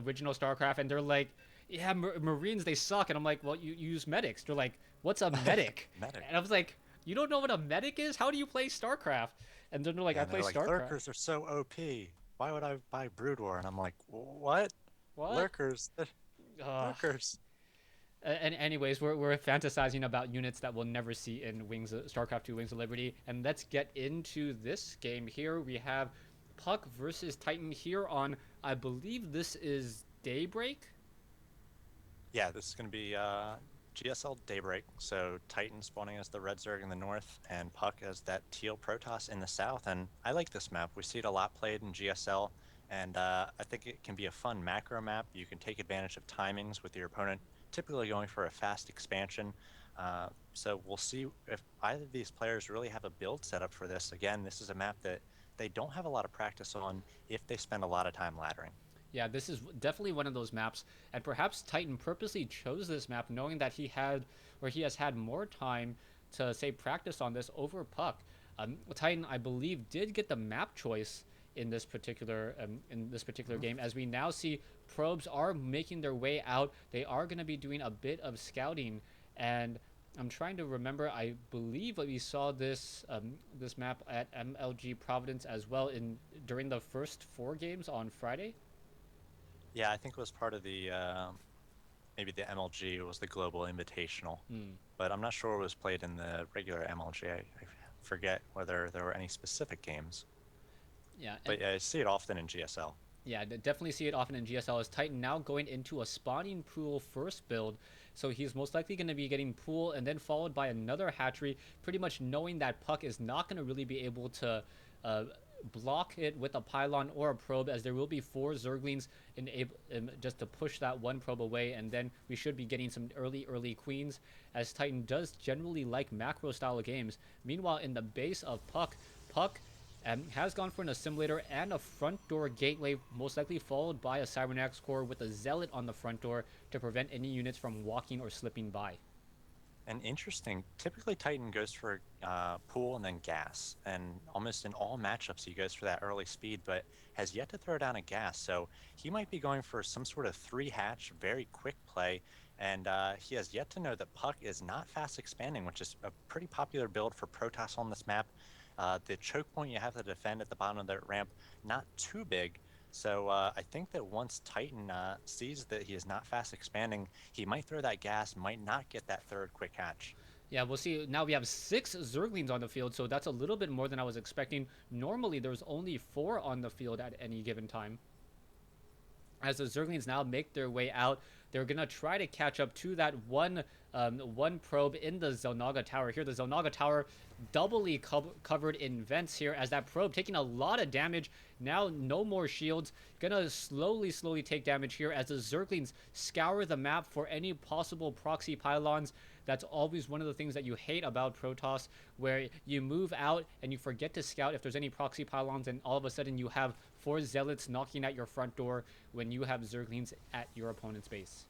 original StarCraft, and they're like, yeah, Marines, they suck. And I'm like, well, you use medics. They're like, what's a medic? Medic. And I was like, you don't know what a medic is? How do you play StarCraft? And then they're like, Yeah, I and play they're like, StarCraft. lurkers are so OP. Why would I buy Brood War? And I'm like, what? What? Lurkers? Ugh. Lurkers. And anyways, we're fantasizing about units that we'll never see in StarCraft 2 Wings of Liberty. And let's get into this game here. We have Puck versus Titan here on, I believe this is Daybreak. Yeah, this is going to be GSL Daybreak. So Titan spawning as the red Zerg in the north and Puck as that teal Protoss in the south. And I like this map. We see it a lot played in GSL. And I think it can be a fun macro map. You can take advantage of timings with your opponent, typically going for a fast expansion. So we'll see if either of these players really have a build set up for this. Again, this is a map that they don't have a lot of practice on if they spend a lot of time laddering. Yeah, this is definitely one of those maps, and perhaps Titan purposely chose this map knowing that he has had more time to say practice on this over Puck. Titan, I believe, did get the map choice in this particular game, as we now see probes are making their way out. They are going to be doing a bit of scouting, and I'm trying to remember. I believe that we saw this map at MLG Providence as well in during the first 4 games on Friday. Yeah, I think it was part of the maybe the MLG was the Global Invitational, Hmm. but I'm not sure it was played in the regular MLG. I forget whether there were any specific games, Yeah, and but yeah, I see it often in GSL. yeah, definitely see it often in GSL as Titan now going into a spawning pool first build. So he's most likely going to be getting pool and then followed by another hatchery, pretty much knowing that Puck is not going to really be able to uh, block it with a pylon or a probe, as there will be 4 Zerglings just to push that one probe away, and then we should be getting some early queens, as Titan does generally like macro style of games. Meanwhile, in the base of Puck has gone for an assimilator and a front door gateway, most likely followed by a Cybernex core with a zealot on the front door to prevent any units from walking or slipping by. And interesting, typically Titan goes for pool and then gas, and almost in all matchups he goes for that early speed, but has yet to throw down a gas. So he might be going for some sort of 3 hatch, very quick play, and he has yet to know that Puck is not fast expanding, which is a pretty popular build for Protoss on this map. The choke point you have to defend at the bottom of the ramp, not too big. So I think that once Titan sees that he is not fast expanding, he might throw that gas, might not get that third quick hatch. Yeah, we'll see. Now we have 6 Zerglings on the field, so that's a little bit more than I was expecting. Normally, there's only 4 on the field at any given time. As the Zerglings now make their way out, they're gonna try to catch up to that one probe in the Zelnaga Tower. Here, the Zelnaga Tower doubly covered in vents here, as that probe taking a lot of damage. Now, no more shields. Gonna slowly take damage here as the Zerglings scour the map for any possible proxy pylons. That's always one of the things that you hate about Protoss, where you move out and you forget to scout if there's any proxy pylons, and all of a sudden you have 4 Zealots knocking at your front door when you have Zerglings at your opponent's base.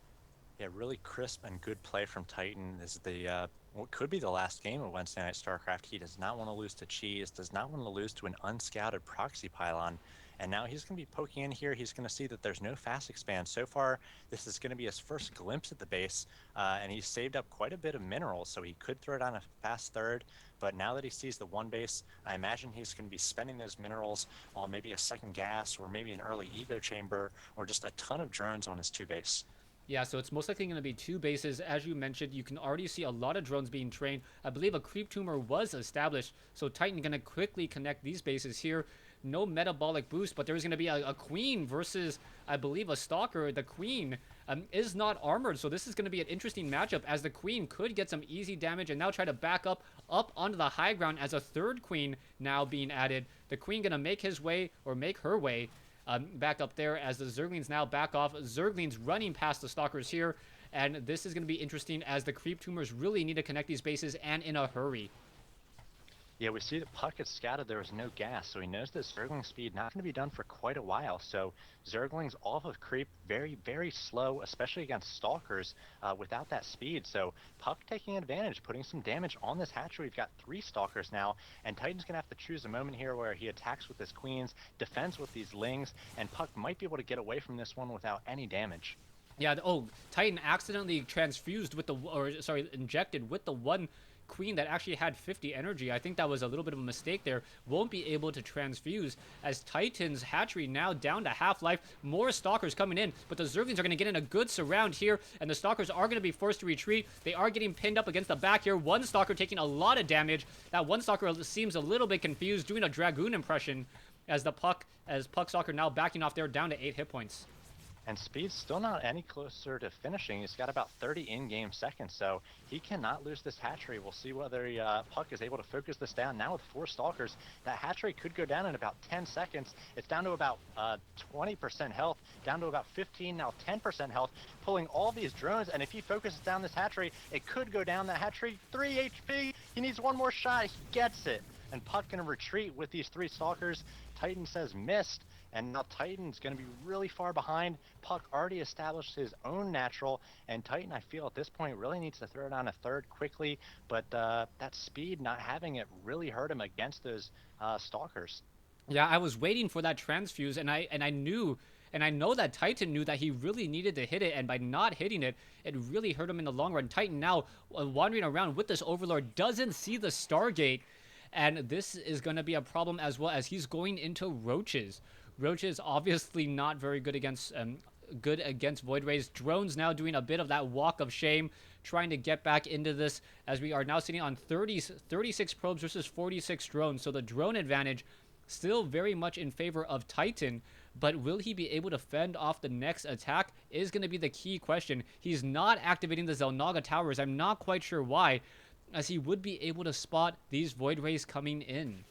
Yeah, really crisp and good play from Titan. Is the what could be the last game of Wednesday Night StarCraft. He does not want to lose to Cheese, does not want to lose to an unscouted proxy pylon. And now he's going to be poking in here. He's going to see that there's no fast expand. So far, this is going to be his first glimpse at the base, and he's saved up quite a bit of minerals, so he could throw down a fast third. But now that he sees the one base, I imagine he's going to be spending those minerals on maybe a second gas or maybe an early evo chamber or just a ton of drones on his 2 base. Yeah, so it's most likely going to be 2 bases. As you mentioned, you can already see a lot of drones being trained. I believe a creep tumor was established, so Titan going to quickly connect these bases here. No metabolic boost, but there's going to be a queen versus, I believe, a stalker. The queen is not armored, so this is going to be an interesting matchup, as the queen could get some easy damage and now try to back up onto the high ground, as a third queen now being added. The queen going to make his way, or make her way, back up there, as the Zerglings now back off. Zerglings running past the Stalkers here, and this is going to be interesting, as the Creep Tumors really need to connect these bases, and in a hurry. Yeah, we see that Puck had scouted there was no gas, so he knows that Zergling speed not going to be done for quite a while. So Zergling's off of creep, very, very slow, especially against Stalkers without that speed. So Puck taking advantage, putting some damage on this hatchery. We've got 3 Stalkers now, and Titan's going to have to choose a moment here where he attacks with his Queens, defends with these Lings, and Puck might be able to get away from this one without any damage. Yeah, oh, Titan accidentally transfused with the, or sorry, injected with the one queen that actually had 50 energy. I think that was a little bit of a mistake there. Won't be able to transfuse as Titan's hatchery now down to half-life. More Stalkers coming in, but the Zerglings are going to get in a good surround here, and the Stalkers are going to be forced to retreat. They are getting pinned up against the back here. One Stalker taking a lot of damage. That one Stalker seems a little bit confused, doing a Dragoon impression as Puck Stalker now backing off there down to 8 hit points. And Speed's still not any closer to finishing. He's got about 30 in-game seconds, so he cannot lose this hatchery. We'll see whether Puck is able to focus this down. Now with 4 Stalkers, that hatchery could go down in about 10 seconds. It's down to about 20% health, down to about 15, now 10% health, pulling all these drones, and if he focuses down this hatchery, it could go down. That hatchery, 3 HP, he needs one more shot, he gets it. And Puck gonna retreat with these 3 Stalkers. Titan says missed. And now Titan's going to be really far behind. Puck already established his own natural, and Titan, I feel at this point, really needs to throw down a third quickly. But that speed, not having it, really hurt him against those Stalkers. Yeah, I was waiting for that transfuse, and I knew, and I know that Titan knew that he really needed to hit it, and by not hitting it, it really hurt him in the long run. Titan now wandering around with this Overlord doesn't see the Stargate, and this is going to be a problem as well as he's going into Roaches. Roach is obviously not very good against Void Rays. Drones now doing a bit of that walk of shame, trying to get back into this as we are now sitting on 36 probes versus 46 drones. So the drone advantage still very much in favor of Titan, but will he be able to fend off the next attack is going to be the key question. He's not activating the Xel'Naga towers. I'm not quite sure why, as he would be able to spot these Void Rays coming in.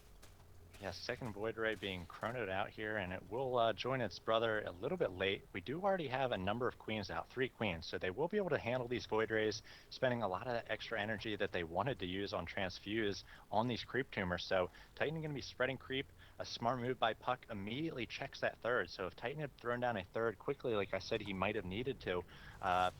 Yeah, second Void Ray being chronoed out here, and it will join its brother a little bit late. We do already have a number of queens out, 3 queens, so they will be able to handle these Void Rays, spending a lot of that extra energy that they wanted to use on Transfuse on these creep tumors. So Titan going to be spreading creep. A smart move by Puck immediately checks that third. So if Titan had thrown down a third quickly, like I said, he might have needed to,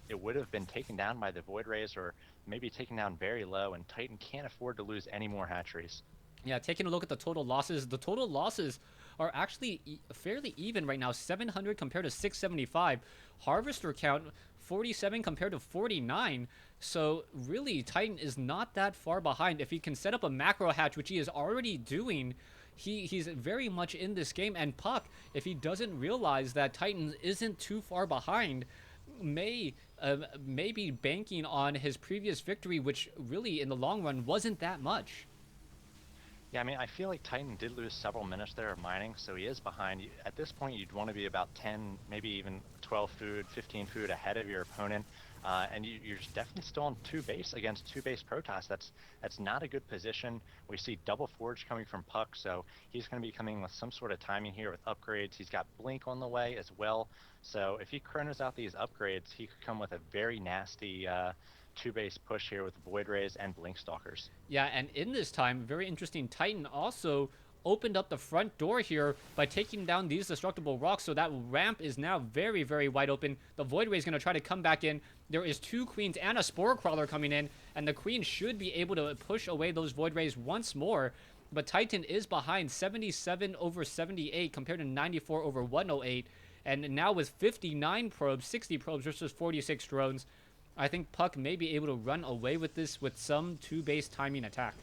it would have been taken down by the Void Rays or maybe taken down very low, and Titan can't afford to lose any more hatcheries. Yeah, taking a look at the total losses are actually fairly even right now. 700 compared to 675. Harvester count 47 compared to 49. So really, Titan is not that far behind. If he can set up a macro hatch, which he is already doing, he's very much in this game. And Puck, if he doesn't realize that Titan isn't too far behind, may be banking on his previous victory, which really in the long run wasn't that much. Yeah, I mean, I feel like Titan did lose several minutes there of mining, so he is behind. At this point, you'd want to be about 10, maybe even 12 food, 15 food ahead of your opponent. And you're definitely still on 2 base against 2 base Protoss. That's not a good position. We see double Forge coming from Puck, so he's going to be coming with some sort of timing here with upgrades. He's got Blink on the way as well. So if he chronos out these upgrades, he could come with a very nasty 2 base push here with Void Rays and Blink Stalkers. Yeah, and in this time, very interesting, Titan also opened up the front door here by taking down these destructible rocks, so that ramp is now very, very wide open. The Void Ray is going to try to come back in. There is 2 queens and a Spore Crawler coming in, and the queen should be able to push away those Void Rays once more. But Titan is behind 77 over 78 compared to 94 over 108. And now with 59 probes, 60 probes versus 46 drones, I think Puck may be able to run away with this with some 2-base timing attack.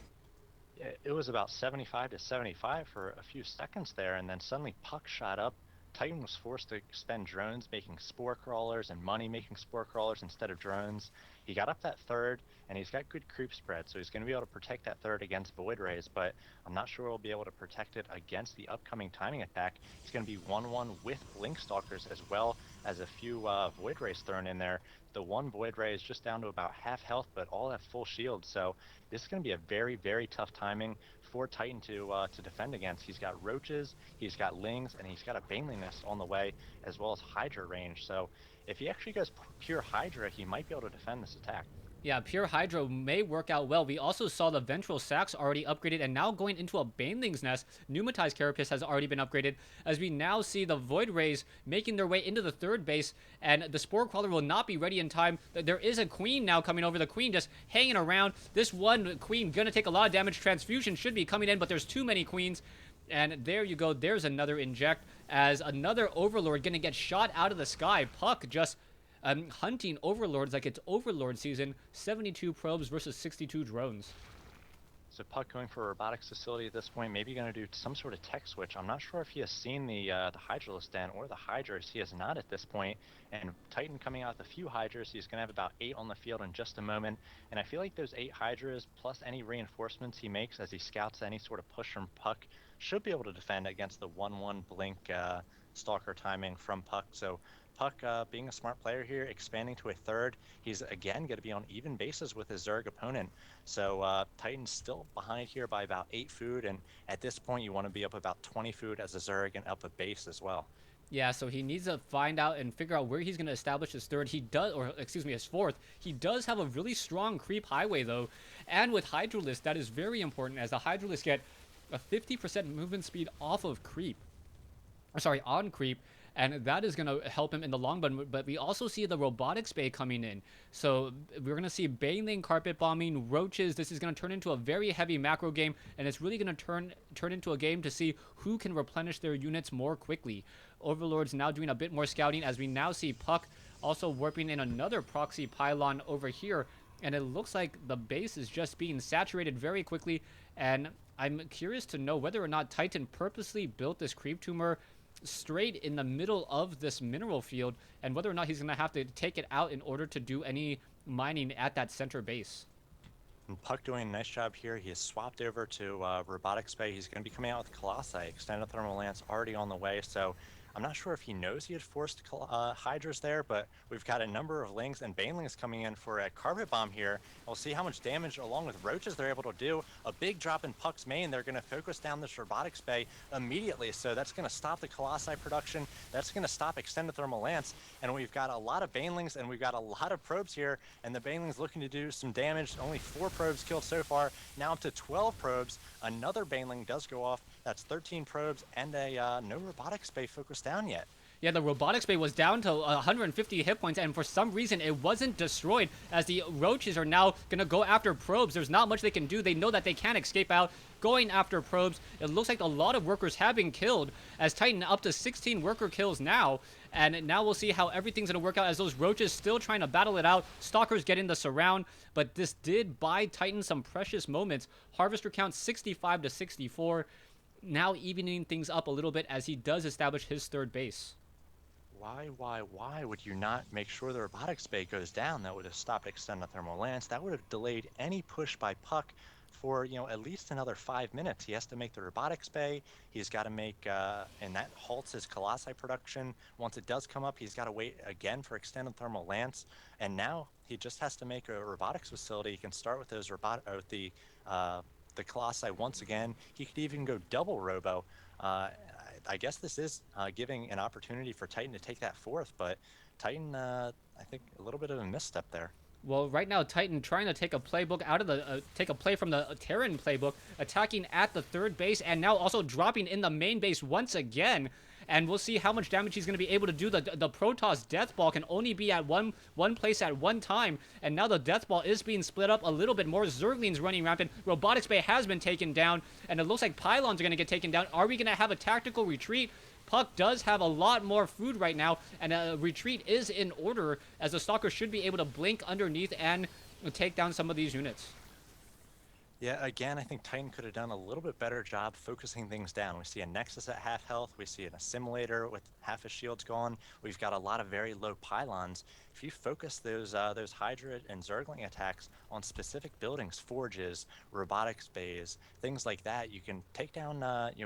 It was about 75 to 75 for a few seconds there, and then suddenly Puck shot up. Titan was forced to spend drones making Spore Crawlers and money making Spore Crawlers instead of drones. He got up that third, and he's got good creep spread, so he's going to be able to protect that third against Void Rays, but I'm not sure he'll be able to protect it against the upcoming timing attack. He's going to be 1-1 with Blink Stalkers as well as a few Void Rays thrown in there. The one Void Ray is just down to about half health, but all have full shield, so this is going to be a very, very tough timing for Titan to defend against. He's got Roaches, he's got Lings, and he's got a Baneling Nest on the way, as well as Hydra range. So if he actually goes pure Hydra, he might be able to defend this attack. Yeah, pure hydro may work out well. We also saw the ventral sacs already upgraded, and now going into a baneling's nest, pneumatized carapace has already been upgraded. As we now see the void rays making their way into the third base, and the spore crawler will not be ready in time. There is a queen now coming over. The queen just hanging around. This one queen gonna take a lot of damage. Transfusion should be coming in, but there's too many queens. And there you go. There's another inject as another overlord gonna get shot out of the sky. Puck just hunting overlords like it's overlord season. 72 probes versus 62 drones. So Puck going for a robotics facility at this point, maybe going to do some sort of tech switch. I'm not sure if he has seen the Hydralisk Den or the Hydras. He has not at this point. And Titan coming out with a few Hydras. He's going to have about 8 on the field in just a moment. And I feel like those 8 Hydras plus any reinforcements he makes as he scouts any sort of push from Puck should be able to defend against the 1-1 blink Stalker timing from Puck. So Puck being a smart player here, expanding to a third. He's again going to be on even bases with his Zerg opponent. So Titan's still behind here by about 8 food, and at this point you want to be up about 20 food as a Zerg and up a base as well. Yeah, so he needs to find out and figure out where he's going to establish his third. He does, or excuse me, his fourth. He does have a really strong creep highway though, and with Hydralisk, that is very important as the Hydralisk get a 50% movement speed off of creep. Sorry, on creep. And that is going to help him in the long run. But we also see the robotics bay coming in. So we're going to see baneling, carpet bombing, roaches. This is going to turn into a very heavy macro game. And it's really going to turn into a game to see who can replenish their units more quickly. Overlord's now doing a bit more scouting as we now see Puck also warping in another proxy pylon over here. And it looks like the base is just being saturated very quickly. And I'm curious to know whether or not Titan purposely built this creep tumor straight in the middle of this mineral field, and whether or not he's going to have to take it out in order to do any mining at that center base. And Puck doing a nice job here. He has swapped over to Robotics Bay. He's going to be coming out with Colossi. Extended Thermal Lance already on the way, so I'm not sure if he knows he had forced Hydras there, but we've got a number of Lings and Banelings coming in for a Carpet Bomb here. We'll see how much damage along with Roaches they're able to do. A big drop in Puck's main. They're going to focus down this Robotics Bay immediately, so that's going to stop the Colossi production. That's going to stop Extended Thermal Lance, and we've got a lot of Banelings and we've got a lot of probes here, and the Banelings looking to do some damage. Only 4 probes killed so far, now up to 12 probes. Another Baneling does go off. That's 13 probes and a no Robotics Bay focus down yet. Yeah, the robotics bay was down to 150 hit points, and for some reason it wasn't destroyed as the roaches are now going to go after probes. There's not much they can do. They know that they can't escape out going after probes. It looks like a lot of workers have been killed as Titan up to 16 worker kills now. And now we'll see how everything's going to work out as those roaches still trying to battle it out. Stalkers getting the surround, but this did buy Titan some precious moments. Harvester count 65 to 64. Now evening things up a little bit as he does establish his third base. Why would you not make sure the Robotics Bay goes down? That would have stopped Extended Thermal Lance. That would have delayed any push by Puck for, at least another 5 minutes. He has to make the Robotics Bay. He's got to make, and that halts his Colossi production. Once it does come up, he's got to wait again for Extended Thermal Lance. And now he just has to make a robotics facility. He can start with those the Colossi once again. He could even go double Robo. I guess this is giving an opportunity for Titan to take that fourth, but Titan, I think, a little bit of a misstep there. Well, right now Titan trying to take a playbook out of the take a play from the Terran playbook, attacking at the third base, and now also dropping in the main base once again. And we'll see how much damage he's going to be able to do. The Protoss Death Ball can only be at one place at one time. And now the Death Ball is being split up a little bit more. Zerglings running rampant. Robotics Bay has been taken down. And it looks like Pylons are going to get taken down. Are we going to have a tactical retreat? Puck does have a lot more food right now. And a retreat is in order, as the Stalker should be able to blink underneath and take down some of these units. Yeah, again, I think Titan could have done a little bit better job focusing things down. We see a Nexus at half health. We see an Assimilator with half his shields gone. We've got a lot of very low pylons. If you focus those Hydra and Zergling attacks on specific buildings, forges, robotics bays, things like that, you can take down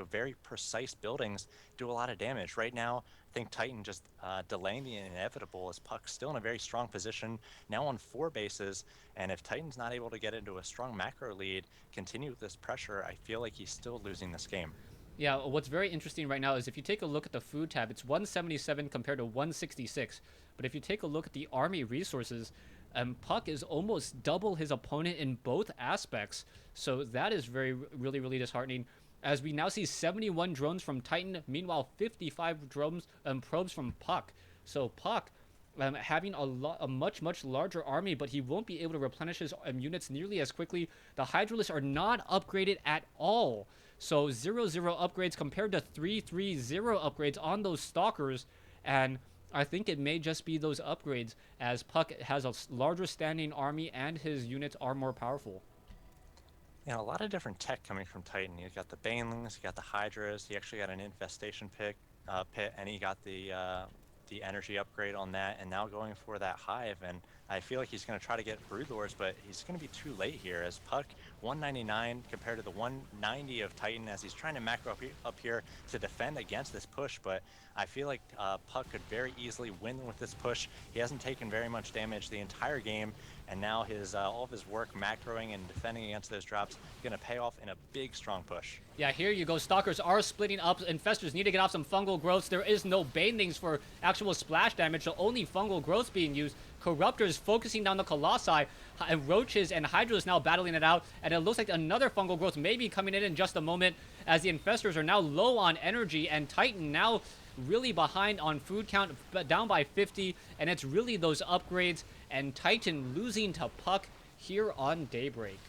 very precise buildings, do a lot of damage. Right now, I think Titan just delaying the inevitable as Puck's still in a very strong position, now on 4 bases, and if Titan's not able to get into a strong macro lead, continue with this pressure, I feel like he's still losing this game. Yeah, what's very interesting right now is if you take a look at the food tab, it's 177 compared to 166. But if you take a look at the army resources, and Puck is almost double his opponent in both aspects. So that is really disheartening. As we now see 71 drones from Titan, meanwhile 55 drones probes from Puck. So Puck having a much larger army, but he won't be able to replenish his units nearly as quickly. The Hydralisks are not upgraded at all. So 0-0 upgrades compared to 3-3-0 upgrades on those Stalkers, and I think it may just be those upgrades, as Puck has a larger standing army and his units are more powerful. Yeah, a lot of different tech coming from Titan. You got the Banelings, you got the Hydras. He actually got an infestation pit, and he got the energy upgrade on that, and now going for that hive. And I feel like he's going to try to get Broodlords, but he's going to be too late here, as Puck 199 compared to the 190 of Titan, as he's trying to macro up here to defend against this push. But I feel like Puck could very easily win with this push. He hasn't taken very much damage the entire game, and now his all of his work macroing and defending against those drops going to pay off in a big, strong push. Yeah, here you go. Stalkers are splitting up. Infestors need to get off some fungal growths. There is no Banelings for actual splash damage, so only fungal growths being used. Corruptors focusing down the Colossi, and Roaches and Hydras now battling it out, and it looks like another fungal growth may be coming in just a moment, as the Infestors are now low on energy, and Titan now really behind on food count, but down by 50, and it's really those upgrades, and Titan losing to Puck here on Daybreak.